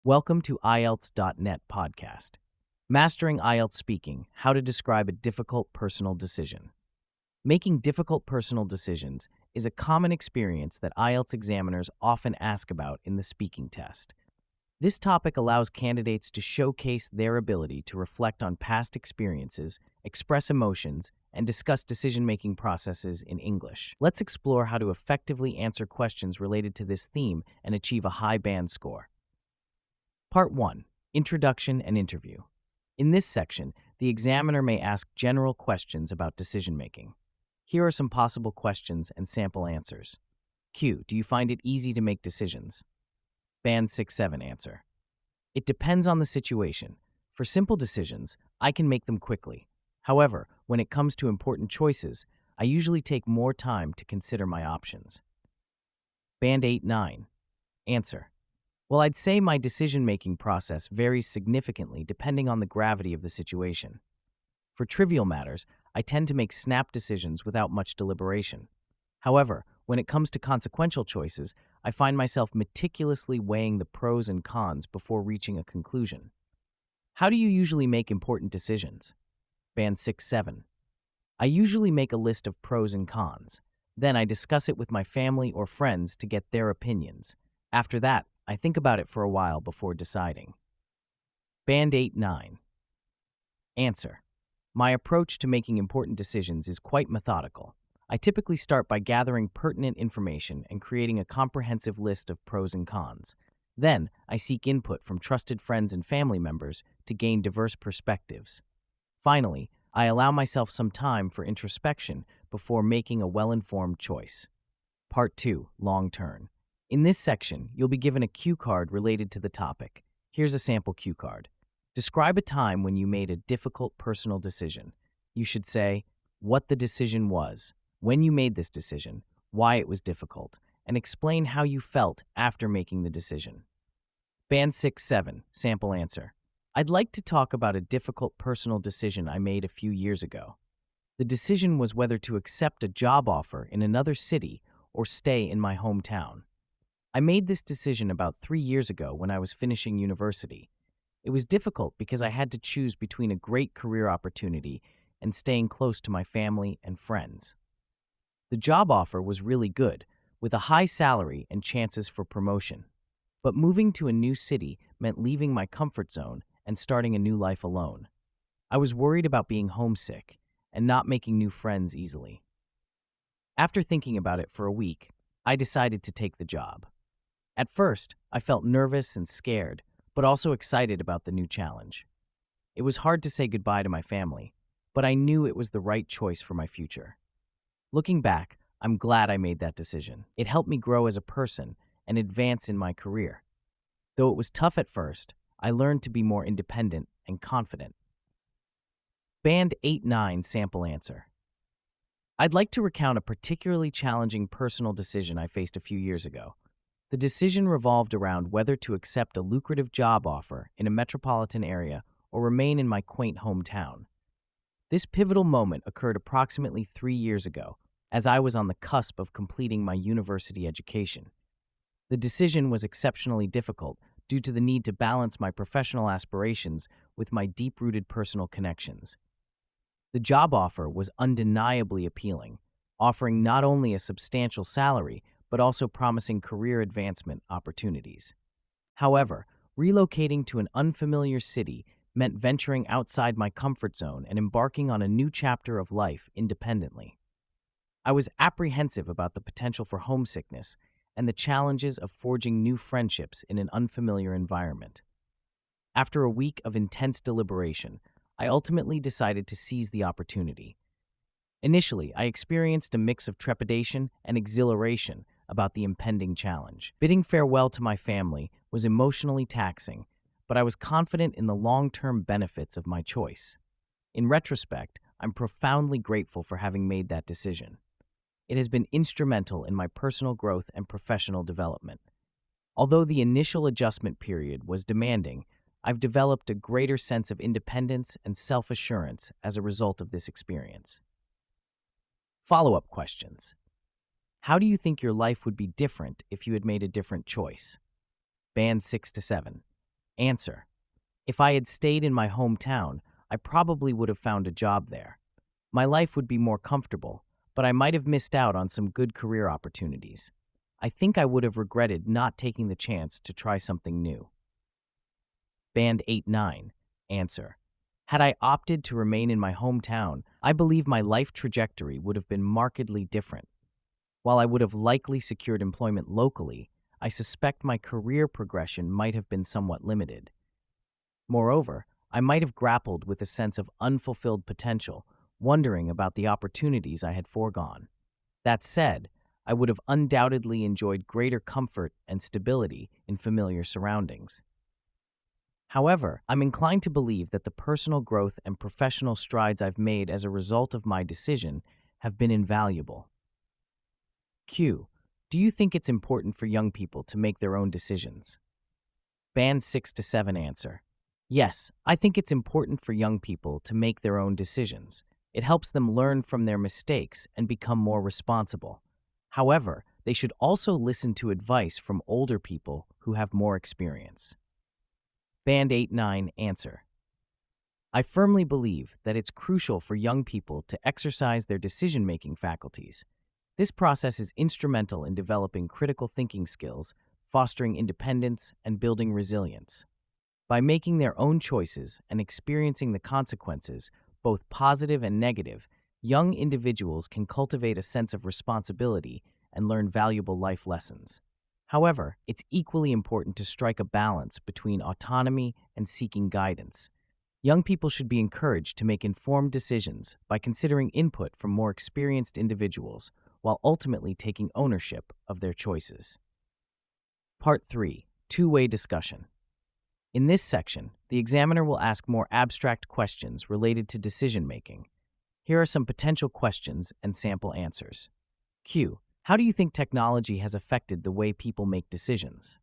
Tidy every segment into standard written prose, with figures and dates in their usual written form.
Welcome to IELTS.net podcast. Mastering IELTS Speaking, How to Describe a Difficult Personal Decision. Making difficult personal decisions is a common experience that IELTS examiners often ask about in the speaking test. This topic allows candidates to showcase their ability to reflect on past experiences, express emotions, and discuss decision-making processes in English. Let's explore how to effectively answer questions related to this theme and achieve a high band score. Part 1. Introduction and Interview. In this section, the examiner may ask general questions about decision-making. Here are some possible questions and sample answers. Q. Do you find it easy to make decisions? Band 6-7 answer. It depends on the situation. For simple decisions, I can make them quickly. However, when it comes to important choices, I usually take more time to consider my options. Band 8-9 answer. Well, I'd say my decision-making process varies significantly depending on the gravity of the situation. For trivial matters, I tend to make snap decisions without much deliberation. However, when it comes to consequential choices, I find myself meticulously weighing the pros and cons before reaching a conclusion. How do you usually make important decisions? Band 6-7. I usually make a list of pros and cons. Then I discuss it with my family or friends to get their opinions. After that, I think about it for a while before deciding. Band 8-9 answer. My approach to making important decisions is quite methodical. I typically start by gathering pertinent information and creating a comprehensive list of pros and cons. Then, I seek input from trusted friends and family members to gain diverse perspectives. Finally, I allow myself some time for introspection before making a well-informed choice. Part 2. Long turn. In this section, you'll be given a cue card related to the topic. Here's a sample cue card. Describe a time when you made a difficult personal decision. You should say what the decision was, when you made this decision, why it was difficult, and explain how you felt after making the decision. Band 6-7 sample answer. I'd like to talk about a difficult personal decision I made a few years ago. The decision was whether to accept a job offer in another city or stay in my hometown. I made this decision about 3 years ago when I was finishing university. It was difficult because I had to choose between a great career opportunity and staying close to my family and friends. The job offer was really good, with a high salary and chances for promotion. But moving to a new city meant leaving my comfort zone and starting a new life alone. I was worried about being homesick and not making new friends easily. After thinking about it for a week, I decided to take the job. At first, I felt nervous and scared, but also excited about the new challenge. It was hard to say goodbye to my family, but I knew it was the right choice for my future. Looking back, I'm glad I made that decision. It helped me grow as a person and advance in my career. Though it was tough at first, I learned to be more independent and confident. Band 8-9 sample answer. I'd like to recount a particularly challenging personal decision I faced a few years ago. The decision revolved around whether to accept a lucrative job offer in a metropolitan area or remain in my quaint hometown. This pivotal moment occurred approximately 3 years ago, as I was on the cusp of completing my university education. The decision was exceptionally difficult due to the need to balance my professional aspirations with my deep-rooted personal connections. The job offer was undeniably appealing, offering not only a substantial salary, but also promising career advancement opportunities. However, relocating to an unfamiliar city meant venturing outside my comfort zone and embarking on a new chapter of life independently. I was apprehensive about the potential for homesickness and the challenges of forging new friendships in an unfamiliar environment. After a week of intense deliberation, I ultimately decided to seize the opportunity. Initially, I experienced a mix of trepidation and exhilaration about the impending challenge. Bidding farewell to my family was emotionally taxing, but I was confident in the long-term benefits of my choice. In retrospect, I'm profoundly grateful for having made that decision. It has been instrumental in my personal growth and professional development. Although the initial adjustment period was demanding, I've developed a greater sense of independence and self-assurance as a result of this experience. Follow-up questions. How do you think your life would be different if you had made a different choice? Band 6-7. Answer: if I had stayed in my hometown, I probably would have found a job there. My life would be more comfortable, but I might have missed out on some good career opportunities. I think I would have regretted not taking the chance to try something new. Band 8-9. Answer: had I opted to remain in my hometown, I believe my life trajectory would have been markedly different. While I would have likely secured employment locally, I suspect my career progression might have been somewhat limited. Moreover, I might have grappled with a sense of unfulfilled potential, wondering about the opportunities I had foregone. That said, I would have undoubtedly enjoyed greater comfort and stability in familiar surroundings. However, I'm inclined to believe that the personal growth and professional strides I've made as a result of my decision have been invaluable. Q. Do you think it's important for young people to make their own decisions? Band 6-7. Answer: yes, I think it's important for young people to make their own decisions. It helps them learn from their mistakes and become more responsible. However, they should also listen to advice from older people who have more experience. Band 8-9. Answer: I firmly believe that it's crucial for young people to exercise their decision-making faculties. This process is instrumental in developing critical thinking skills, fostering independence, and building resilience. By making their own choices and experiencing the consequences, both positive and negative, young individuals can cultivate a sense of responsibility and learn valuable life lessons. However, it's equally important to strike a balance between autonomy and seeking guidance. Young people should be encouraged to make informed decisions by considering input from more experienced individuals while ultimately taking ownership of their choices. Part 3. Two-way discussion. In this section, the examiner will ask more abstract questions related to decision-making. Here are some potential questions and sample answers. Q. How do you think technology has affected the way people make decisions?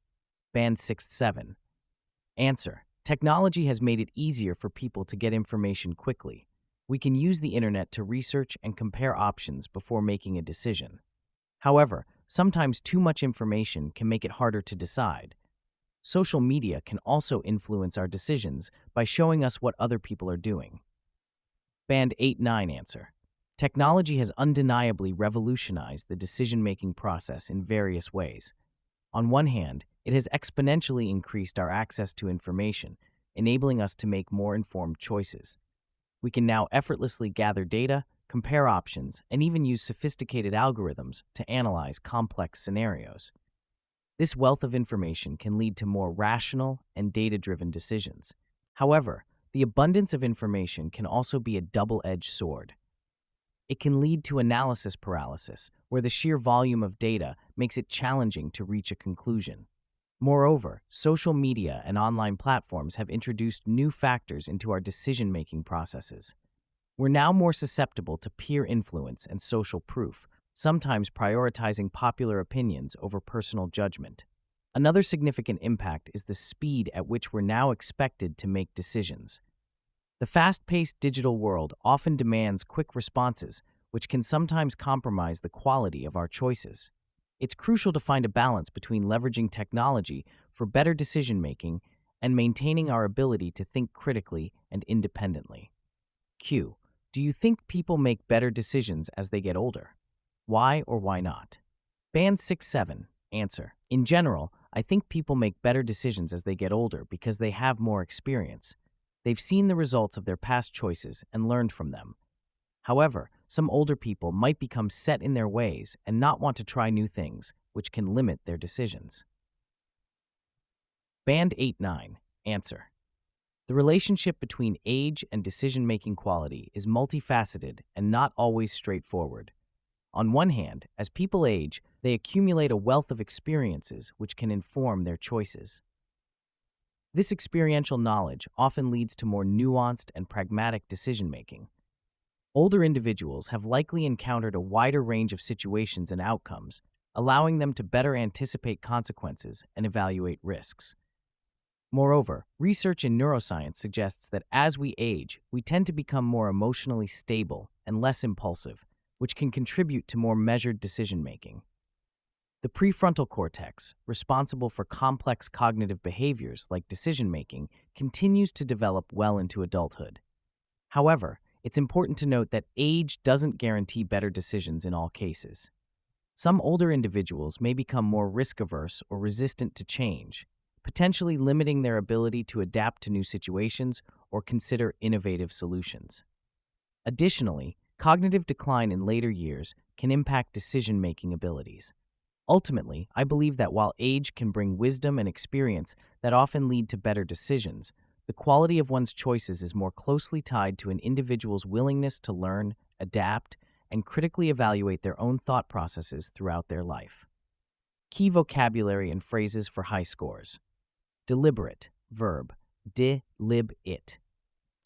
Band 6-7. Answer: technology has made it easier for people to get information quickly. We can use the internet to research and compare options before making a decision. However, sometimes too much information can make it harder to decide. Social media can also influence our decisions by showing us what other people are doing. Band 8-9. Answer: technology has undeniably revolutionized the decision-making process in various ways. On one hand, it has exponentially increased our access to information, enabling us to make more informed choices. We can now effortlessly gather data, compare options, and even use sophisticated algorithms to analyze complex scenarios. This wealth of information can lead to more rational and data-driven decisions. However, the abundance of information can also be a double-edged sword. It can lead to analysis paralysis, where the sheer volume of data makes it challenging to reach a conclusion. Moreover, social media and online platforms have introduced new factors into our decision-making processes. We're now more susceptible to peer influence and social proof, sometimes prioritizing popular opinions over personal judgment. Another significant impact is the speed at which we're now expected to make decisions. The fast-paced digital world often demands quick responses, which can sometimes compromise the quality of our choices. It's crucial to find a balance between leveraging technology for better decision-making and maintaining our ability to think critically and independently. Q. Do you think people make better decisions as they get older? Why or why not? Band 6-7. Answer: in general, I think people make better decisions as they get older because they have more experience. They've seen the results of their past choices and learned from them. However, some older people might become set in their ways and not want to try new things, which can limit their decisions. Band 8-9. Answer: the relationship between age and decision-making quality is multifaceted and not always straightforward. On one hand, as people age, they accumulate a wealth of experiences which can inform their choices. This experiential knowledge often leads to more nuanced and pragmatic decision-making. Older individuals have likely encountered a wider range of situations and outcomes, allowing them to better anticipate consequences and evaluate risks. Moreover, research in neuroscience suggests that as we age, we tend to become more emotionally stable and less impulsive, which can contribute to more measured decision-making. The prefrontal cortex, responsible for complex cognitive behaviors like decision-making, continues to develop well into adulthood. However, it's important to note that age doesn't guarantee better decisions in all cases. Some older individuals may become more risk-averse or resistant to change, potentially limiting their ability to adapt to new situations or consider innovative solutions. Additionally, cognitive decline in later years can impact decision-making abilities. Ultimately, I believe that while age can bring wisdom and experience that often lead to better decisions, the quality of one's choices is more closely tied to an individual's willingness to learn, adapt, and critically evaluate their own thought processes throughout their life. Key vocabulary and phrases for high scores. Deliberate, verb, de-lib-it,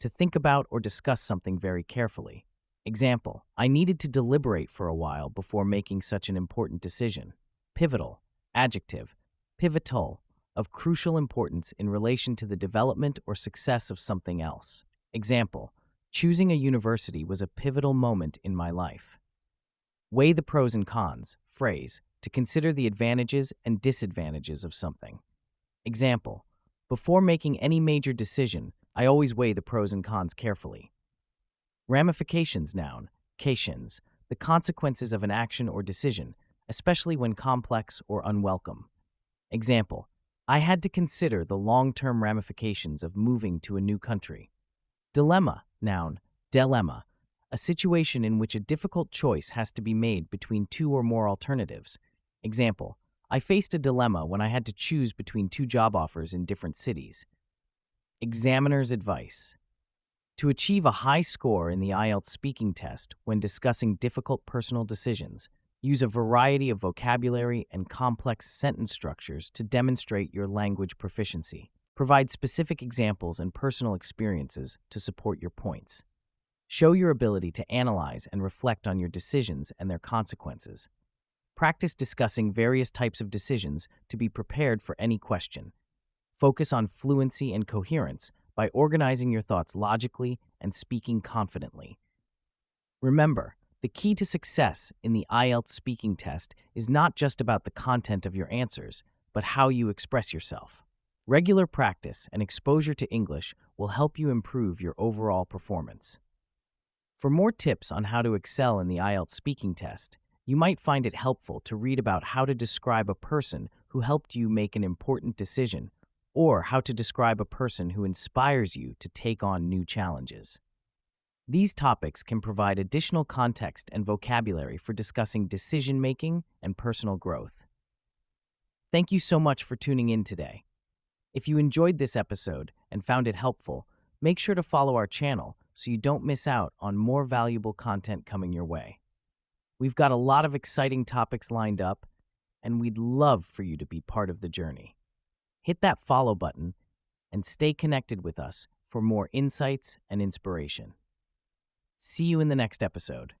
to think about or discuss something very carefully. Example, I needed to deliberate for a while before making such an important decision. Pivotal, adjective, pivotal, of crucial importance in relation to the development or success of something else. Example, choosing a university was a pivotal moment in my life. Weigh the pros and cons, phrase, to consider the advantages and disadvantages of something. Example, before making any major decision, I always weigh the pros and cons carefully. Ramifications, noun, cations, the consequences of an action or decision, especially when complex or unwelcome. Example, I had to consider the long-term ramifications of moving to a new country. Dilemma, noun, dilemma, a situation in which a difficult choice has to be made between two or more alternatives. Example, I faced a dilemma when I had to choose between two job offers in different cities. Examiner's advice. To achieve a high score in the IELTS speaking test when discussing difficult personal decisions, use a variety of vocabulary and complex sentence structures to demonstrate your language proficiency. Provide specific examples and personal experiences to support your points. Show your ability to analyze and reflect on your decisions and their consequences. Practice discussing various types of decisions to be prepared for any question. Focus on fluency and coherence by organizing your thoughts logically and speaking confidently. Remember, the key to success in the IELTS speaking test is not just about the content of your answers, but how you express yourself. Regular practice and exposure to English will help you improve your overall performance. For more tips on how to excel in the IELTS speaking test, you might find it helpful to read about how to describe a person who helped you make an important decision, or how to describe a person who inspires you to take on new challenges. These topics can provide additional context and vocabulary for discussing decision-making and personal growth. Thank you so much for tuning in today. If you enjoyed this episode and found it helpful, make sure to follow our channel so you don't miss out on more valuable content coming your way. We've got a lot of exciting topics lined up, and we'd love for you to be part of the journey. Hit that follow button and stay connected with us for more insights and inspiration. See you in the next episode.